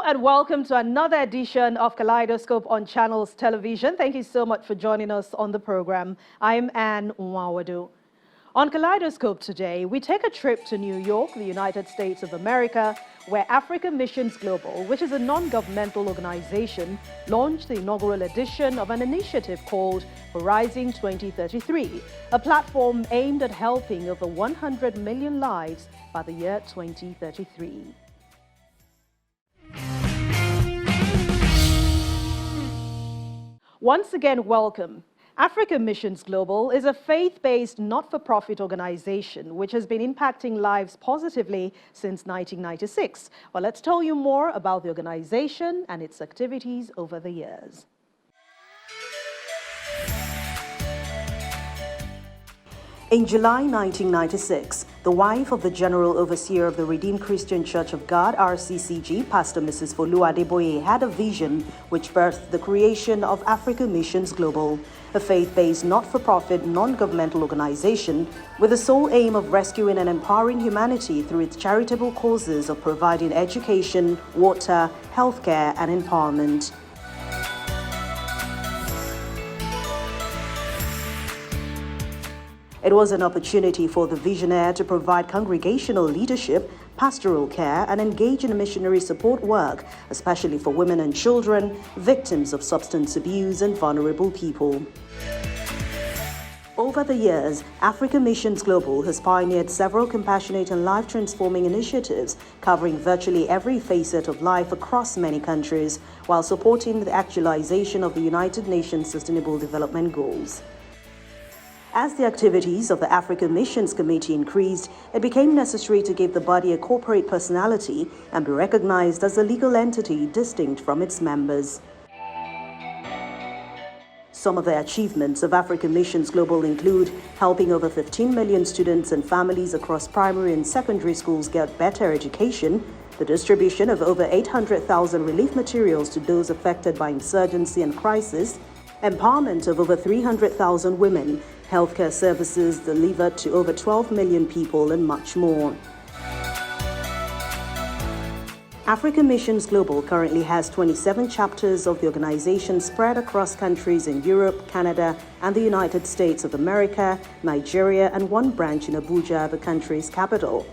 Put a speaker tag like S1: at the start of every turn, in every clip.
S1: and welcome to another edition of Kaleidoscope on Channels Television. Thank you so much for joining us on the program. I'm Anne Nwawadu. On Kaleidoscope today, we take a trip to New York, the United States of America, where Africa Missions Global, which is a non-governmental organization, launched the inaugural edition of an initiative called Horizon 2033, a platform aimed at helping over 100 million lives by the year 2033. Once again, welcome. Africa Missions Global is a faith-based, not-for-profit organization which has been impacting lives positively since 1996. Well, let's tell you more about the organization and its activities over the years. In July 1996, the wife of the General Overseer of the Redeemed Christian Church of God, RCCG, Pastor Mrs. Folu Adeboye, had a vision which birthed the creation of Africa Missions Global, a faith-based, not-for-profit, non-governmental organization with the sole aim of rescuing and empowering humanity through its charitable causes of providing education, water, healthcare, and empowerment. It was an opportunity for the visionaire to provide congregational leadership, pastoral care, and engage in missionary support work, especially for women and children, victims of substance abuse, and vulnerable people. Over the years, Africa Missions Global has pioneered several compassionate and life-transforming initiatives covering virtually every facet of life across many countries, while supporting the actualization of the United Nations Sustainable Development Goals. As the activities of the Africa Missions Committee increased, it became necessary to give the body a corporate personality and be recognized as a legal entity distinct from its members. Some of the achievements of Africa Missions Global include helping over 15 million students and families across primary and secondary schools get better education, the distribution of over 800,000 relief materials to those affected by insurgency and crisis, empowerment of over 300,000 women, healthcare services delivered to over 12 million people, and much more. Africa Missions Global currently has 27 chapters of the organization spread across countries in Europe, Canada, and the United States of America, Nigeria, and one branch in Abuja, the country's capital.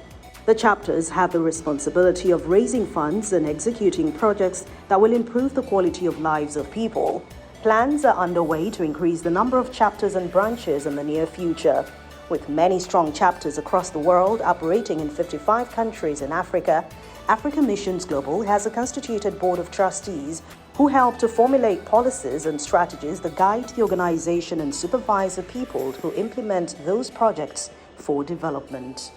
S1: The chapters have the responsibility of raising funds and executing projects that will improve the quality of lives of people. Plans are underway to increase the number of chapters and branches in the near future. With many strong chapters across the world operating in 55 countries in Africa, Africa Missions Global has a constituted board of trustees who help to formulate policies and strategies that guide the organization and supervise the people who implement those projects for development.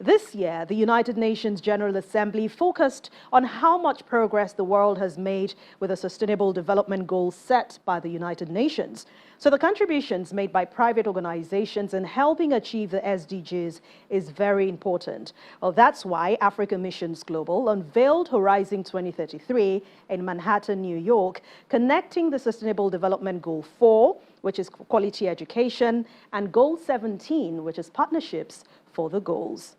S1: This year, the United Nations General Assembly focused on how much progress the world has made with the Sustainable Development Goals set by the United Nations. So the contributions made by private organizations in helping achieve the SDGs is very important. Well, that's why Africa Missions Global unveiled Horizon 2033 in Manhattan, New York, connecting the Sustainable Development Goal 4, which is quality education, and Goal 17, which is partnerships for the goals.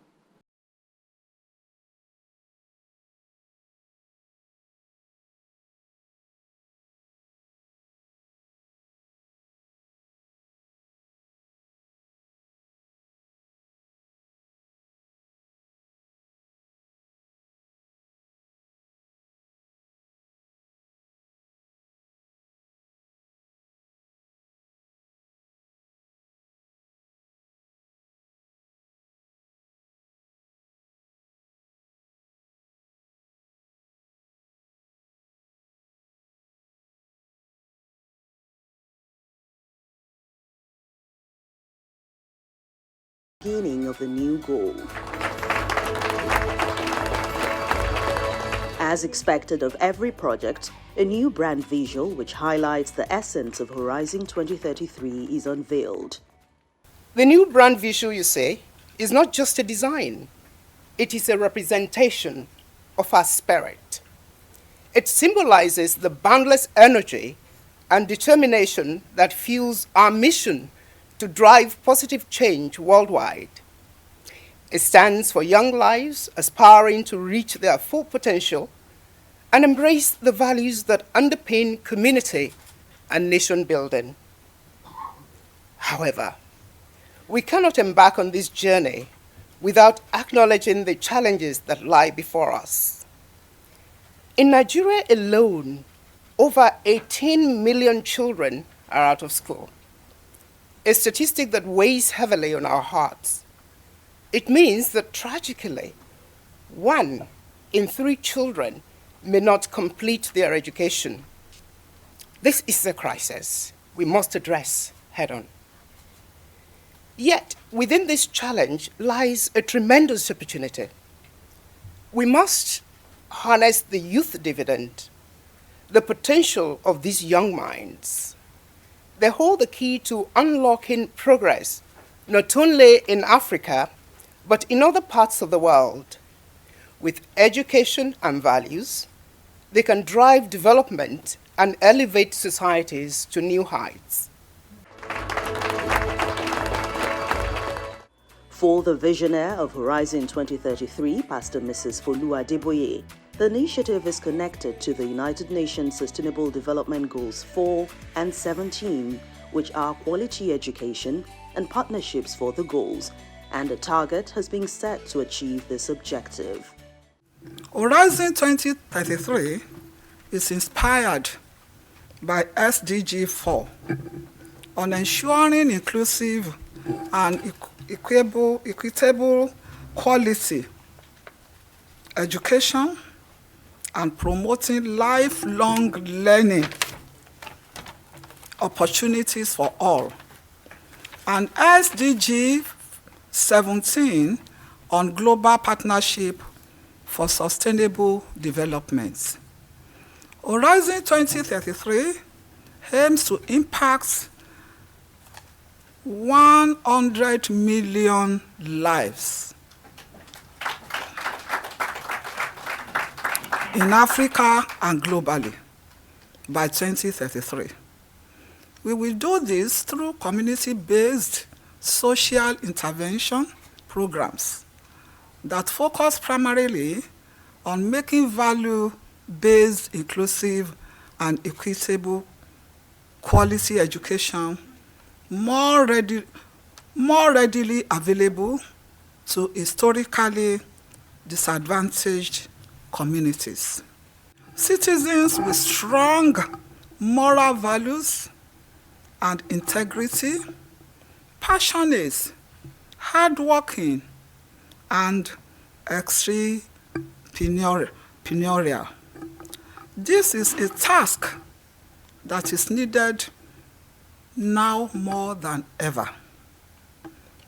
S1: Beginning of the new goal. As expected of every project, a new brand visual which highlights the essence of Horizon 2033 is unveiled.
S2: The new brand visual, you say, is not just a design. It is a representation of our spirit. It symbolizes the boundless energy and determination that fuels our mission to drive positive change worldwide. It stands for young lives aspiring to reach their full potential and embrace the values that underpin community and nation building. However, we cannot embark on this journey without acknowledging the challenges that lie before us. In Nigeria alone, over 18 million children are out of school, a statistic that weighs heavily on our hearts. It means that tragically, 1 in 3 children may not complete their education. This is a crisis we must address head-on. Yet, within this challenge lies a tremendous opportunity. We must harness the youth dividend, the potential of these young minds. They hold the key to unlocking progress, not only in Africa, but in other parts of the world. With education and values, they can drive development and elevate societies to new heights.
S1: For the visionary of Horizon 2033, Pastor Mrs. Folua Adeboye, the initiative is connected to the United Nations Sustainable Development Goals 4 and 17, which are quality education and partnerships for the goals, and a target has been set to achieve this objective.
S3: Horizon 2033 is inspired by SDG 4 on ensuring inclusive and equitable quality education and promoting lifelong learning opportunities for all, and SDG 17 on global partnership for sustainable development. Horizon 2033 aims to impact 100 million lives in Africa and globally by 2033. We will do this through community-based social intervention programs that focus primarily on making value-based, inclusive, and equitable quality education more readily available to historically disadvantaged communities. Citizens with strong moral values and integrity, passionate, hardworking, and entrepreneurial. This is a task that is needed now more than ever.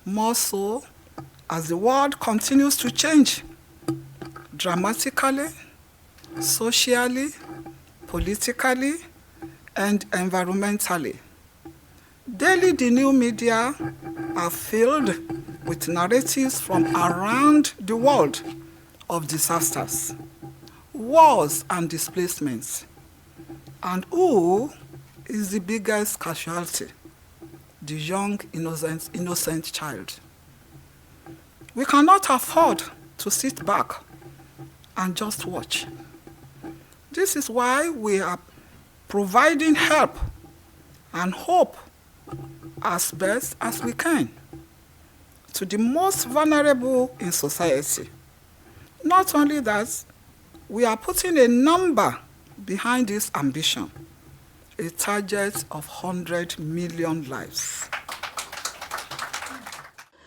S3: More so as the world continues to change dramatically, socially, politically, and environmentally. Daily, the new media are filled with narratives from around the world of disasters, wars, and displacements. And who is the biggest casualty? The young, innocent child. We cannot afford to sit back and just watch. This is why we are providing help and hope as best as we can to the most vulnerable in society. Not only that, we are putting a number behind this ambition, a target of 100 million lives.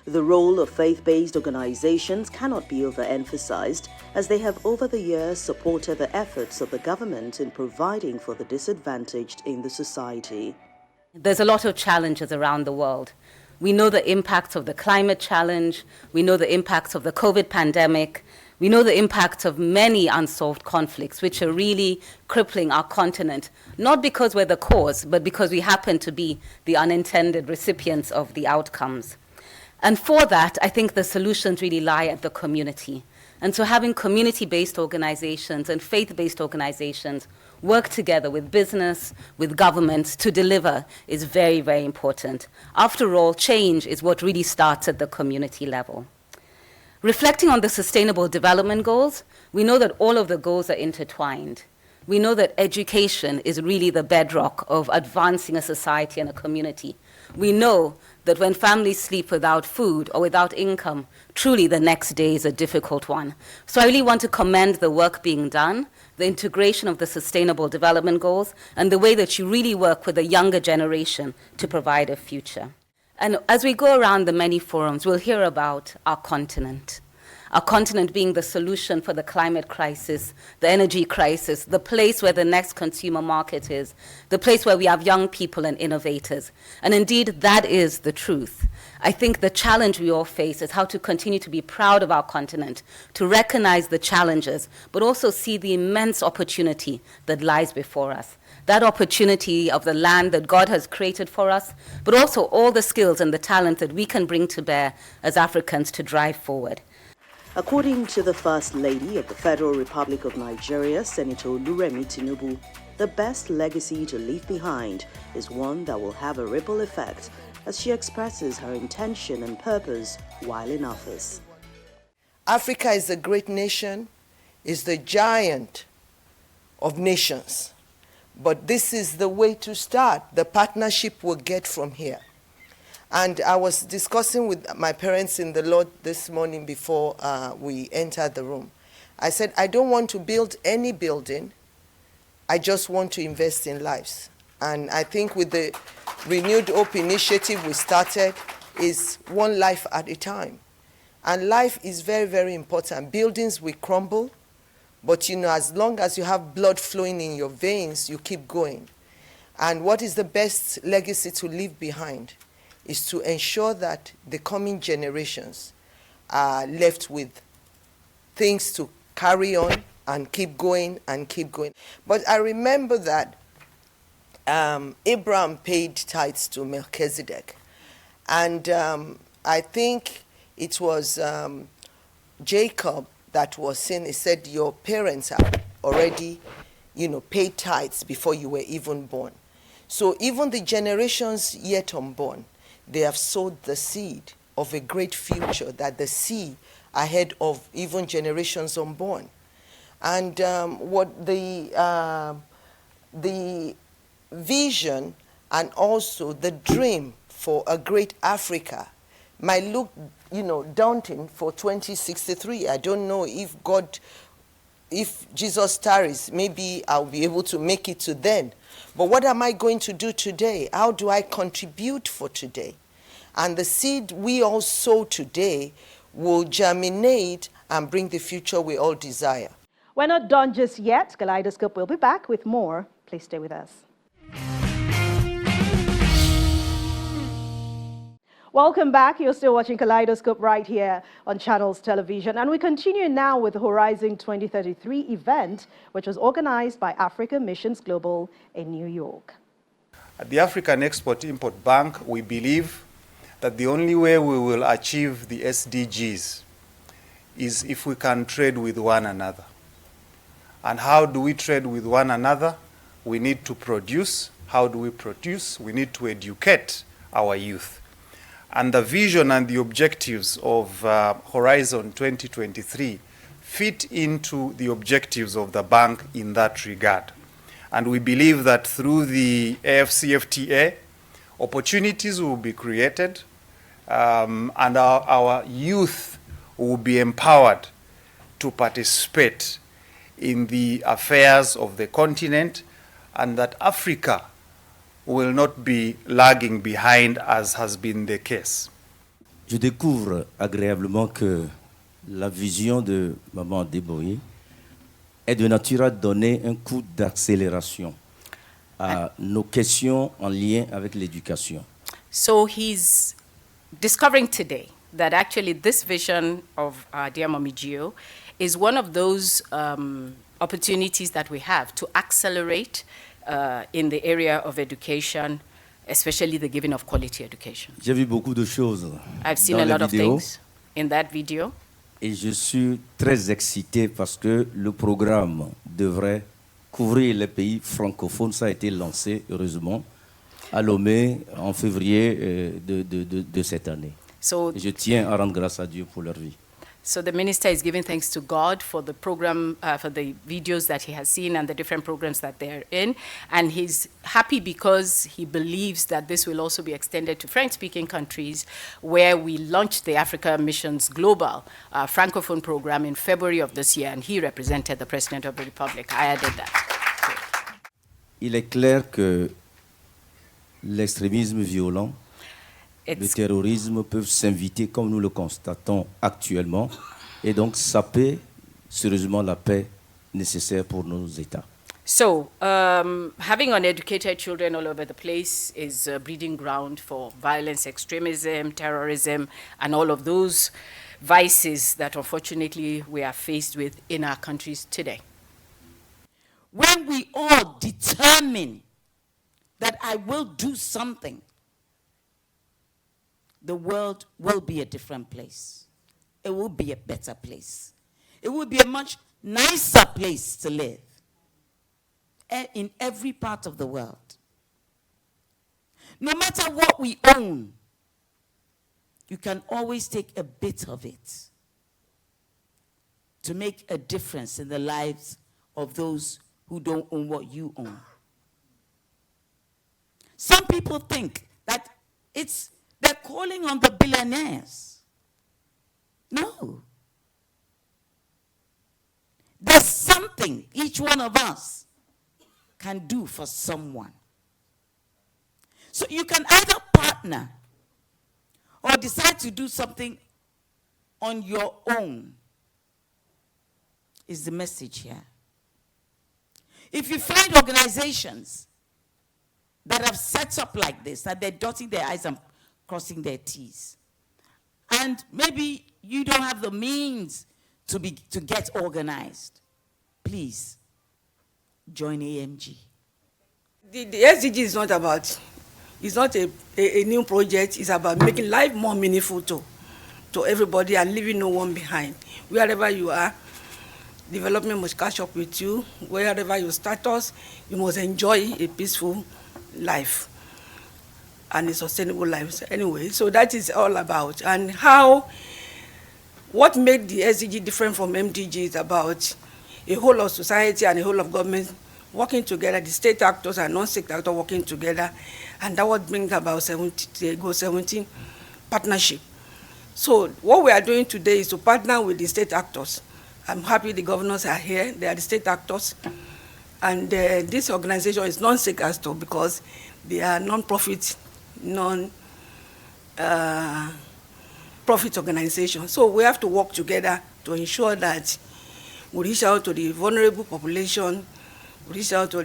S1: The role of faith-based organizations cannot be overemphasized, as they have over the years supported the efforts of the government in providing for the disadvantaged in the society.
S4: There's a lot of challenges around the world. We know the impacts of the climate challenge, we know the impacts of the COVID pandemic, we know the impacts of many unsolved conflicts which are really crippling our continent, not because we're the cause, but because we happen to be the unintended recipients of the outcomes. And for that, I think the solutions really lie at the community. And so having community-based organizations and faith-based organizations work together with business, with government to deliver is very, very important. After all, change is what really starts at the community level. Reflecting on the Sustainable Development Goals, we know that all of the goals are intertwined. We know that education is really the bedrock of advancing a society and a community. We know that when families sleep without food or without income, truly the next day is a difficult one. So I really want to commend the work being done, the integration of the Sustainable Development Goals, and the way that you really work with the younger generation to provide a future. And as we go around the many forums, we'll hear about our continent being the solution for the climate crisis, the energy crisis, the place where the next consumer market is, the place where we have young people and innovators. And indeed, that is the truth. I think the challenge we all face is how to continue to be proud of our continent, to recognize the challenges, but also see the immense opportunity that lies before us. That opportunity of the land that God has created for us, but also all the skills and the talent that we can bring to bear as Africans to drive forward.
S1: According to the First Lady of the Federal Republic of Nigeria, Senator Oluremi Tinubu, the best legacy to leave behind is one that will have a ripple effect, as she expresses her intention and purpose while in office.
S5: Africa is a great nation, is the giant of nations. But this is the way to start. The partnership will get from here. And I was discussing with my parents in the Lord this morning before we entered the room. I said, I don't want to build any building. I just want to invest in lives. And I think with the Renewed Hope initiative we started is one life at a time. And life is very, very important. Buildings will crumble, but as long as you have blood flowing in your veins, you keep going. And what is the best legacy to leave behind is to ensure that the coming generations are left with things to carry on and keep going and keep going. But I remember that Abraham paid tithes to Melchizedek. And I think it was Jacob that was saying, he said, your parents have already, paid tithes before you were even born. So even the generations yet unborn, they have sowed the seed of a great future that they see ahead of even generations unborn. And what the vision and also the dream for a great Africa might look, daunting for 2063. I don't know if Jesus tarries, maybe I'll be able to make it to then. But what am I going to do today? How do I contribute for today? And the seed we all sow today will germinate and bring the future we all desire.
S1: We're not done just yet. Kaleidoscope will be back with more. Please stay with us. Welcome back. You're still watching Kaleidoscope right here on Channels Television. And we continue now with the Horizon 2033 event, which was organized by Africa Missions Global in New York.
S6: At the African Export-Import Bank, we believe that the only way we will achieve the SDGs is if we can trade with one another. And how do we trade with one another? We need to produce. How do we produce? We need to educate our youth. And the vision and the objectives of Horizon 2023 fit into the objectives of the bank in that regard. And we believe that through the AFCFTA, opportunities will be created and our youth will be empowered to participate in the affairs of the continent, and that Africa will not be lagging behind as has been the case.
S7: Je découvre agréablement que la vision de Maman Deboye est de nature à donner un coup d'accélération à nos questions en lien avec l'éducation.
S8: So he's discovering today that actually this vision of dear Mommy Gio is one of those opportunities that we have to accelerate in the area of education, especially the giving of quality education.
S7: J'ai vu beaucoup de choses.
S8: I've seen a lot of things in that video.
S7: Et je suis très excité parce que le programme devrait couvrir les pays francophones. Ça a été lancé, heureusement, à Lomé en février de cette année.
S8: So,
S7: et je tiens à rendre grâce à Dieu pour leur vie.
S8: So the minister is giving thanks to God for the program, for the videos that he has seen and the different programs that they're in. And he's happy because he believes that this will also be extended to French-speaking countries, where we launched the Africa Missions Global Francophone program in February of this year, and he represented the President of the Republic. I added that.
S7: Il est clair que l'extrémisme violent, le terrorisme peuvent s'inviter comme nous le constatons actuellement et donc saper sérieusement la paix nécessaire pour nos États.
S8: So, having uneducated children all over the place is a breeding ground for violence, extremism, terrorism, and all of those vices that unfortunately we are faced with in our countries today.
S9: When we all determine that I will do something, the world will be a different place. It will be a better place. It will be a much nicer place to live in every part of the world. No matter what we own, you can always take a bit of it to make a difference in the lives of those who don't own what you own. Some people think that they're calling on the billionaires. No. There's something each one of us can do for someone. So you can either partner or decide to do something on your own, is the message here. If you find organizations that have set up like this, that they're dotting their I's and crossing their T's, and maybe you don't have the means to get organized, please join AMG.
S10: The SDG is not about, it's not a new project, it's about making life more meaningful to everybody and leaving no one behind. Wherever you are, development must catch up with you. Wherever your status, you must enjoy a peaceful life and a sustainable life. Anyway, so that is all about. And what made the SDG different from MDG is about a whole of society and a whole of government working together, the state actors and non-state actors working together, and that would bring about 17 partnership. So what we are doing today is to partner with the state actors. I'm happy the governors are here, they are the state actors, and this organization is non-state actor because they are non-profit, profit organization. So we have to work together to ensure that we reach out to the vulnerable population, we reach out to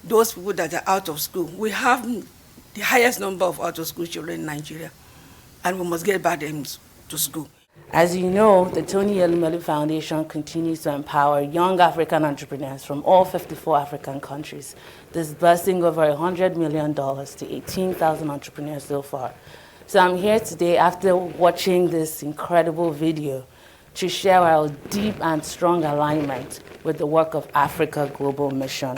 S10: those people that are out of school. We have the highest number of out-of-school children in Nigeria, and we must get back them to school.
S11: As you know, the Tony Elumelu Foundation continues to empower young African entrepreneurs from all 54 African countries, disbursing over $100 million to 18,000 entrepreneurs so far. So I'm here today after watching this incredible video to share our deep and strong alignment with the work of Africa Global Mission.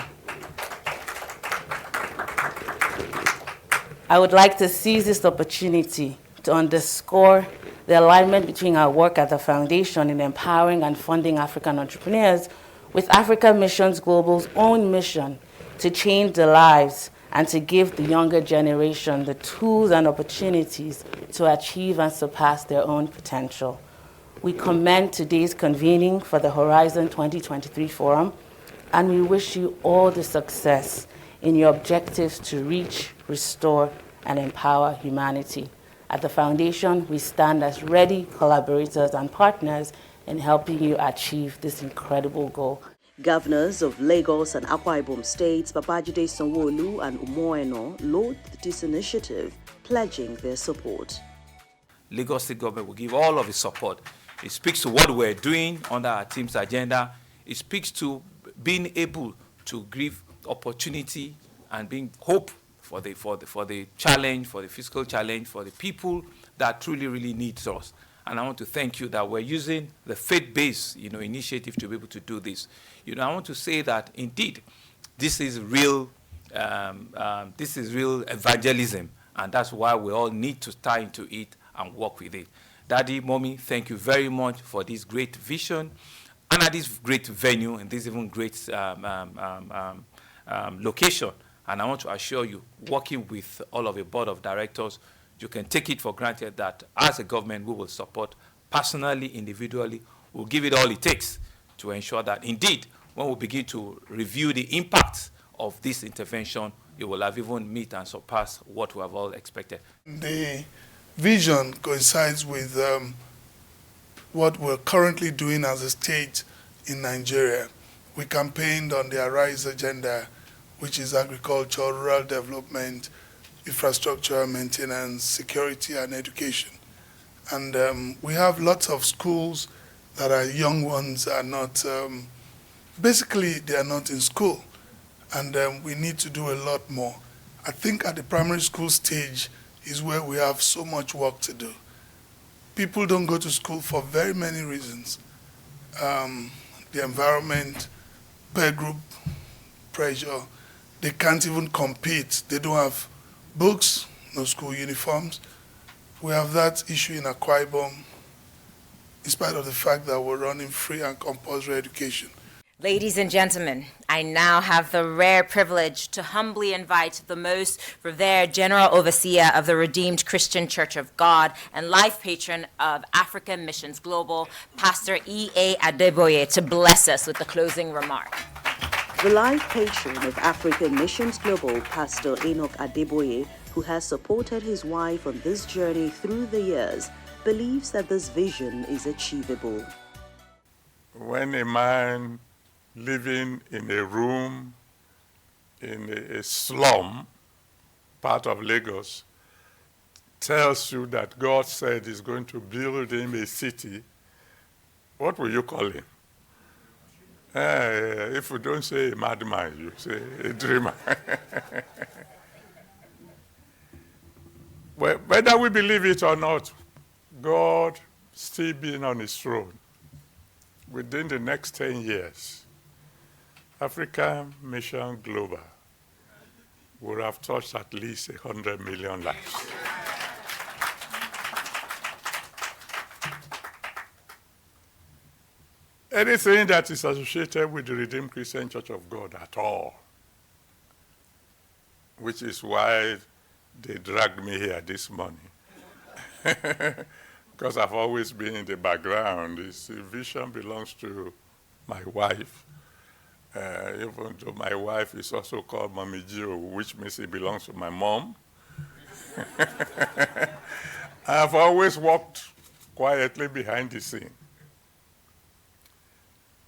S11: I would like to seize this opportunity to underscore the alignment between our work at the Foundation in empowering and funding African entrepreneurs with Africa Missions Global's own mission to change the lives and to give the younger generation the tools and opportunities to achieve and surpass their own potential. We commend today's convening for the Horizon 2023 Forum, and we wish you all the success in your objectives to reach, restore, and empower humanity. At the Foundation, we stand as ready collaborators and partners in helping you achieve this incredible goal.
S1: Governors of Lagos and Akwa Ibom states, Babajide Sanwo-Olu and Umoeno, lauded this initiative, pledging their support.
S12: Lagos State Government will give all of its support. It speaks to what we're doing under our team's agenda. It speaks to being able to give opportunity and being hope for the challenge, for the fiscal challenge, for the people that truly, really needs us. And I want to thank you that we're using the faith-based, initiative to be able to do this. I want to say that indeed, this is real evangelism, and that's why we all need to tie into it and work with it. Daddy, Mommy, thank you very much for this great vision and at this great venue and this even great location. And I want to assure you, working with all of the board of directors, you can take it for granted that as a government, we will support personally, individually, we'll give it all it takes to ensure that indeed, when we begin to review the impacts of this intervention, it will have even meet and surpass what we have all expected.
S13: The vision coincides with what we're currently doing as a state in Nigeria. We campaigned on the Arise agenda, which is agriculture, rural development, infrastructure, maintenance, security, and education. And we have lots of schools that our young ones are not, basically they are not in school. And we need to do a lot more. I think at the primary school stage is where we have so much work to do. People don't go to school for very many reasons. The environment, peer group pressure, they can't even compete. They don't have books, no school uniforms. We have that issue in Akwa Ibom, in spite of the fact that we're running free and compulsory education.
S14: Ladies and gentlemen, I now have the rare privilege to humbly invite the most revered General Overseer of the Redeemed Christian Church of God and life patron of African Missions Global, Pastor E.A. Adeboye, to bless us with the closing remark.
S1: The life patron of African Missions Global, Pastor Enoch Adeboye, who has supported his wife on this journey through the years, believes that this vision is achievable.
S15: When a man living in a room in a slum part of Lagos tells you that God said he's going to build him a city, what will you call him? If you don't say a madman, you say a dreamer. Well, whether we believe it or not, God still being on his throne, within the next 10 years, African Mission Global would have touched at least 100 million lives. Anything that is associated with the Redeemed Christian Church of God at all, which is why they dragged me here this morning. Because I've always been in the background. This vision belongs to my wife. Even though my wife is also called Mommy Gio, which means it belongs to my mom. I've always walked quietly behind the scene.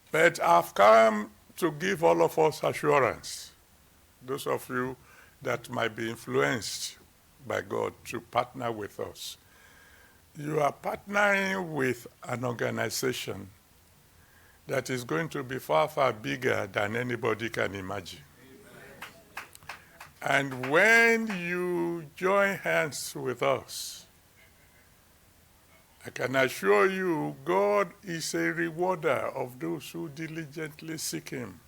S15: But I've come to give all of us assurance, those of you that might be influenced by God to partner with us. You are partnering with an organization that is going to be far, far bigger than anybody can imagine. And when you join hands with us, I can assure you, God is a rewarder of those who diligently seek him.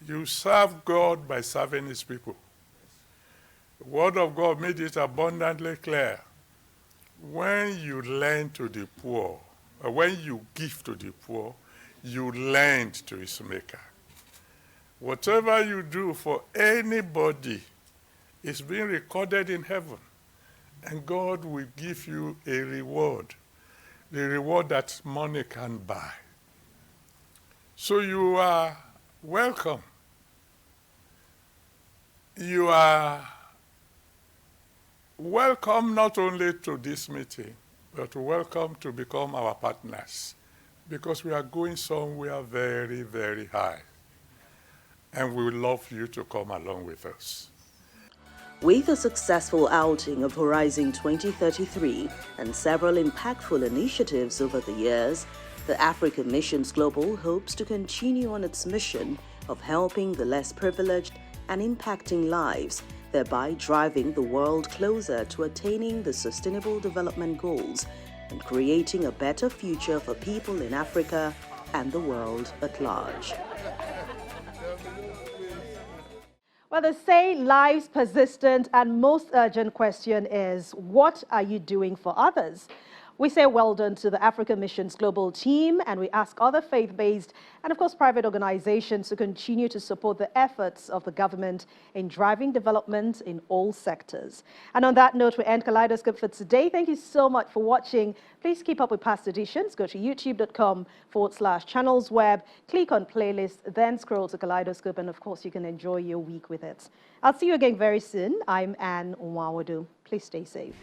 S15: You serve God by serving his people. The word of God made it abundantly clear. When you lend to the poor, or when you give to the poor, you lend to his maker. Whatever you do for anybody is being recorded in heaven. And God will give you a reward, the reward that money can buy. So you are welcome. You are welcome not only to this meeting, but welcome to become our partners, because we are going somewhere very, very high. And we would love you to come along with us.
S1: With a successful outing of Horizon 2033 and several impactful initiatives over the years, the African Missions Global hopes to continue on its mission of helping the less privileged and impacting lives, thereby driving the world closer to attaining the Sustainable Development Goals and creating a better future for people in Africa and the world at large.
S16: Well, they say life's persistent and most urgent question is, what are you doing for others? We say well done to the Africa Missions Global team, and we ask other faith-based and, of course, private organizations to continue to support the efforts of the government in driving development in all sectors. And on that note, we end Kaleidoscope for today. Thank you so much for watching. Please keep up with past editions. Go to youtube.com/channelsweb, click on playlist, then scroll to Kaleidoscope, and of course, you can enjoy your week with it. I'll see you again very soon. I'm Anne Nwawadu. Please stay safe.